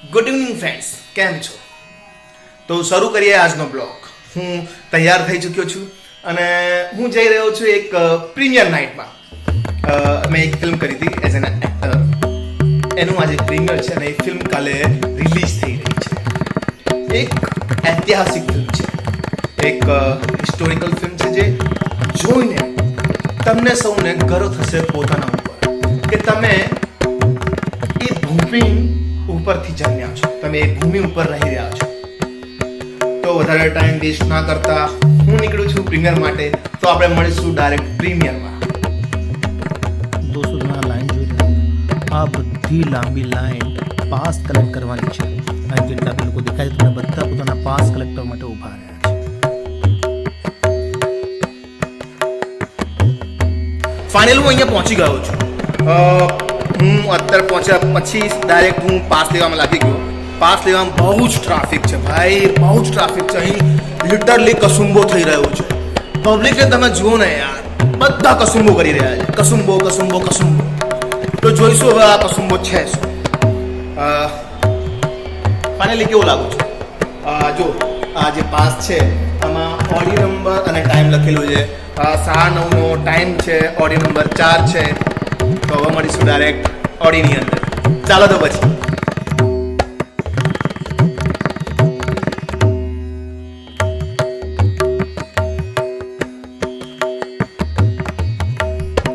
Good evening friends, કેમ છો? તો શરૂ કરીએ આજનો બ્લોગ. હું તૈયાર થઈ ચૂક્યો છું અને હું જઈ રહ્યો છું એક પ્રીમિયર નાઇટમાં. મેં એક ફિલ્મ કરી હતી એઝ એન એક્ટર. એનું આજે પ્રીમિયર છે અને એ ફિલ્મ કાલે રિલીઝ થઈ રહી છે. એક ઐતિહાસિક ફિલ્મ છે, એક હિસ્ટોરિકલ ફિલ્મ છે જે જોઈને તમને સૌને ગર્વ થશે પોતાના ઉપર કે તમે એ ભૂમિ ઉપરથી જન્મ્યા છો, તમે એ ભૂમિ ઉપર રહી રહ્યા છો. તો વધારે ટાઈમ વેસ્ટ ના કરતા હું નીકળું છું પ્રીમિયર માટે. તો આપણે મળીશું ડાયરેક્ટ પ્રીમિયરમાં. દોસ્તો, તમે આ લાઈન જોઈ લો. આ બધી લાંબી લાઈન પાસ કલેક્ટ કરવાની છે અને જેટલા બી લોકો દેખાય છે બધા પોતાના પાસ કલેક્ટર માટે ઊભા રહ્યા છે. ફાઇનલ હું અહીંયા પહોંચી ગયો છું. હું અત્યારે પહોંચ્યા પછી ડાયરેક્ટ હું પાસ લેવામાં લાગી ગયો. પાસ લેવામાં બહુ જ ટ્રાફિક છે ભાઈ, બહુ જ ટ્રાફિક છે. અહીં લિટરલી કસુંબો થઈ રહ્યો છે. પબ્લિકને તમે જુઓ ને યાર, બધા કસુંબો કરી રહ્યા છે. કસુંબો કસુંબો કસુંબો. તો જોઈશું હવે આ કસુંબો છે શું. ફાઇનલી કેવું લાગુ છું? જો આ જે પાસ છે આમાં ઓડી નંબર અને ટાઈમ લખેલું છે. 9:30નો ટાઈમ છે, ઓડી નંબર 4 છે. તો હવે મળીશું ડાયરેક્ટ ઓડીની અંદર. ચાલો તો પછી.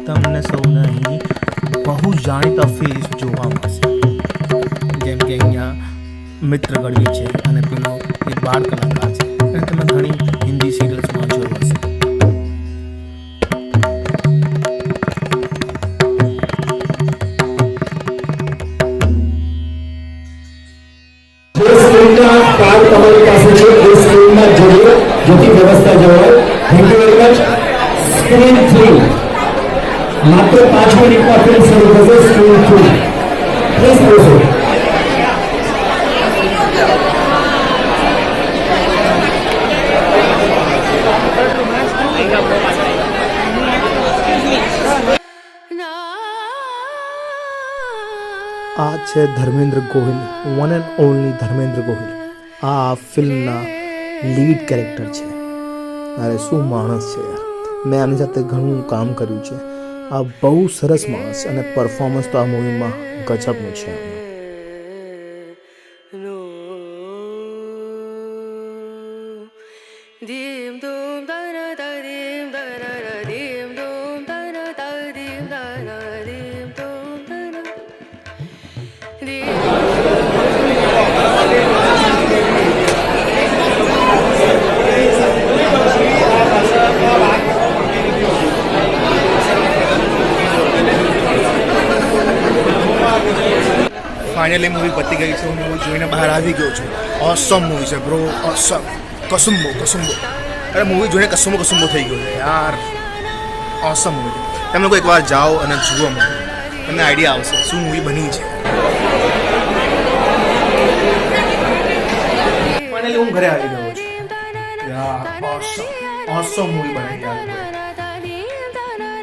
તમને સૌને અહીં બહુ જાણીતા ફેસ જોવા મળશે, જેમ કે અહીંયા મિત્ર ગઢવી છે અને પેલો એક બાળ કલાકાર છે અને તમે ઘણી હિન્દી સિરિયલ્સમાં જોયો હશે. કાર્ડ તમારી પાસે છે એ સ્ક્રીનમાં જોઈએ જેથી વ્યવસ્થા જળવાય. Thank you very much. Screen 3 માત્ર 5 મિનિટમાં ફિલ્મ શરૂ થશે. Screen 3 please proceed. આ છે Dharmendra Gohil, one and only Dharmendra Gohil. આ ફિલ્મના લીડ કેરેક્ટર છે. અરે શું માણસ છે યાર. મેં આની સાથે ઘણું કામ કર્યું છે. આ બહુ સરસ માણસ છે અને પરફોર્મન્સ તો આ મૂવીમાં ગજબનું છે. ફાઇનલી મૂવી પતી ગઈ છે. હું મૂવી જોઈને બહાર આવી ગયો છું. ઓસમ મૂવી છે બ્રો, ઓસમ. કસુંબો કસુંબો. અરે મૂવી જોઈને કસુંબો કસુંબો થઈ ગયો છે યાર. ઓસમ મૂવી. તમે લોકો એકવાર જાઓ અને જુઓ મૂવી, તમને આઈડિયા આવશે શું મૂવી બની છે. ફાઇનલી હું ઘરે આવી ગયો છું યાર. ઓસમ ઓસમ મૂવી બની યાર.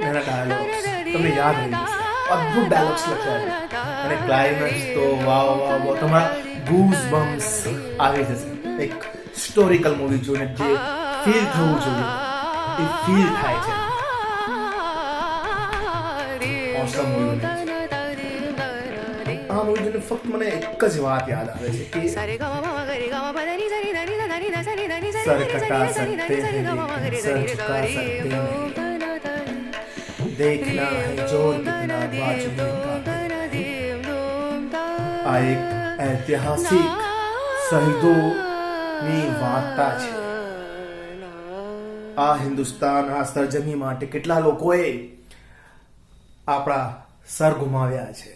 એના ડાયલોગ્સ તમને યાદ રહી જશે. અદ્ભુત ડાયલોગ્સ લખ્યા છે અને ક્લાઇમેક્સ તો વાવ વાવ વાવ. તમારા ગૂઝ બમ્સ આવી જશે. એક હિસ્ટોરિકલ મૂવી જોઈને જે ફીલ થવું જોઈએ એ ફીલ થાય છે. ઓસમ મૂવી બની છે. આ મૂવી જોઈને ફક્ત મને એક જ વાત યાદ આવે છે કે સર કટા सकते हैं लेकिन सर झुका सकते नहीं. देखना है जोर कितना बाजुए का. આ એક ઐતિહાસિક શહીદોની વાર્તા છે. આ હિન્દુસ્તાન, આ સરજમી માટે કેટલા લોકોએ આપણા સર ગુમાવ્યા છે.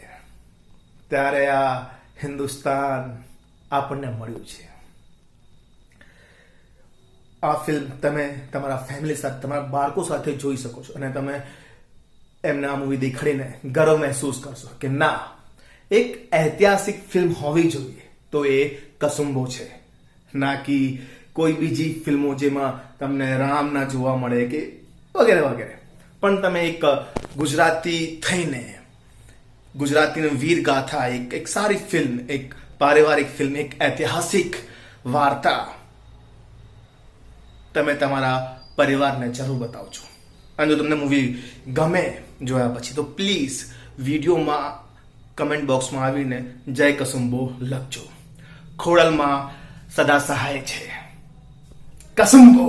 ત્યારે આ હિન્દુસ્તાન આપણને મળ્યું છે. આ ફિલ્મ તમે તમારા ફેમિલી સાથે, તમારા બાળકો સાથે જોઈ શકો છો અને તમે એમને આ મૂવી દેખાડીને ગર્વ મહેસૂસ કરશો કે ના, એક ઐતિહાસિક ફિલ્મ હોવી જોઈએ તો એ કસુંબો છે, ના કે કોઈ બીજી ફિલ્મો જેમાં તમને રામ ના જોવા મળે કે વગેરે વગેરે. પણ તમે એક ગુજરાતી થઈને ગુજરાતીની વીર ગાથા, એક સારી ફિલ્મ, એક પારિવારિક ફિલ્મ, એક ઐતિહાસિક વાર્તા તમે તમારા પરિવારને જરૂર બતાવજો. અને જો તમને મૂવી ગમે જોયા પછી તો પ્લીઝ વિડીયોમાં કમેન્ટ બોક્સમાં આવીને જય કસુંબો લખજો. ખોડલમાં સદા સહાય છે, કસુંબો.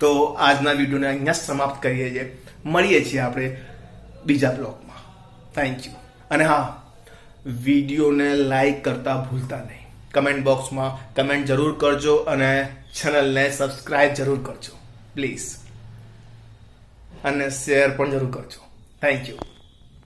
તો આજના વિડીયોને અહીંયા જ સમાપ્ત કરીએ છીએ. મળીએ છીએ આપણે બીજા બ્લોગમાં. Thank you. અને હા, વિડીયોને લાઈક કરતા ભૂલતા નહીં. કમેન્ટ બોક્સમાં કમેન્ટ જરૂર કરજો અને ચેનલને સબસ્ક્રાઇબ જરૂર કરજો પ્લીઝ, અને શેર પણ જરૂર કરજો. Thank you.